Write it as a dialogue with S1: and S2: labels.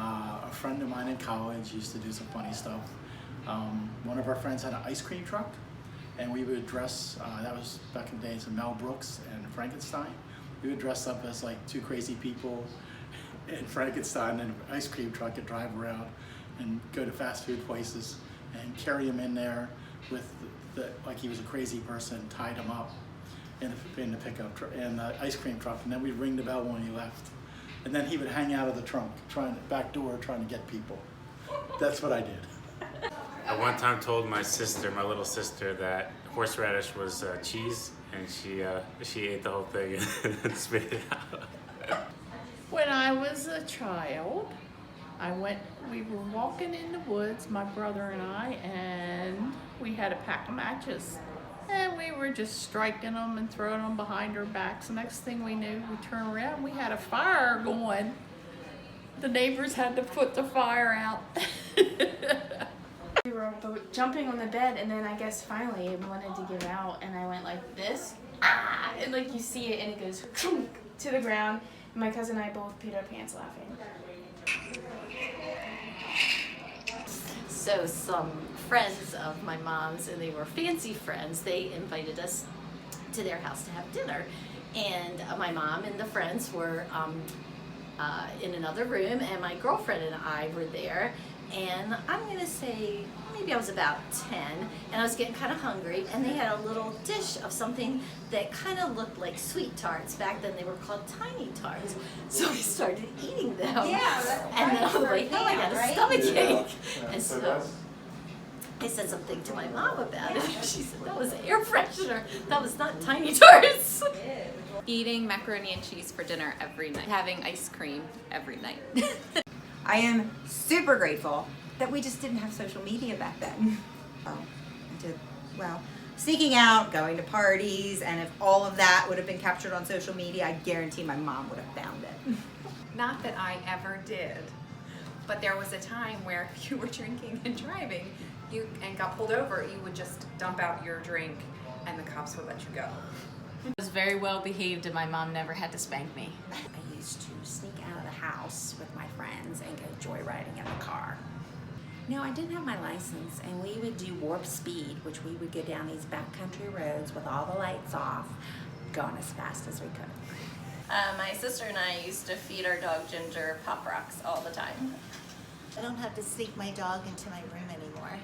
S1: A friend of mine in college used to do some funny stuff. One of our friends had an ice cream truck, and we would dress, that was back in the days of Mel Brooks and Frankenstein. We would dress up as like two crazy people in Frankenstein and an ice cream truck and drive around and go to fast food places and carry him in there with like he was a crazy person, tied him up in the pickup in the ice cream truck, and then we'd ring the bell when he left. And then he would hang out of the trunk, back door, trying to get people. That's what I did.
S2: I one time told my sister, my little sister, that horseradish was cheese, and she ate the whole thing and spit it out.
S3: When I was a child, we were walking in the woods, my brother and I, and we had a pack of matches. And we were just striking them and throwing them behind our backs. The next thing we knew, we turned around, we had a fire going. The neighbors had to put the fire out.
S4: We were jumping on the bed, and then I guess finally it wanted to give out, and I went like this, and like you see it, and it goes to the ground. And my cousin and I both peed our pants laughing.
S5: So some friends of my mom's, and they were fancy friends, they invited us to their house to have dinner. And my mom and the friends were in another room, and my girlfriend and I were there. And I'm gonna say, maybe I was about 10, and I was getting kind of hungry, and they had a little dish of something that kind of looked like sweet tarts. Back then they were called tiny tarts. So I started eating them.
S6: Yeah,
S5: and then I was like, oh, I got a
S6: right?
S5: stomachache. And so I said something to my mom about it. She said, that was air freshener. That was not tiny tarts.
S6: Eating macaroni and cheese for dinner every night. Having ice cream every night.
S7: I am super grateful that we just didn't have social media back then. Sneaking out, going to parties, and if all of that would have been captured on social media, I guarantee my mom would have found it.
S8: Not that I ever did, but there was a time where if you were drinking and driving and got pulled over, you would just dump out your drink and the cops would let you go.
S9: I was very well behaved and my mom never had to spank me.
S10: I used to sneak out of the house with my friends and go joyriding in the car. No, I didn't have my license, and we would do warp speed, which we would go down these backcountry roads with all the lights off, going as fast as we could.
S11: My sister and I used to feed our dog Ginger Pop Rocks all the time.
S12: I don't have to sneak my dog into my room anymore.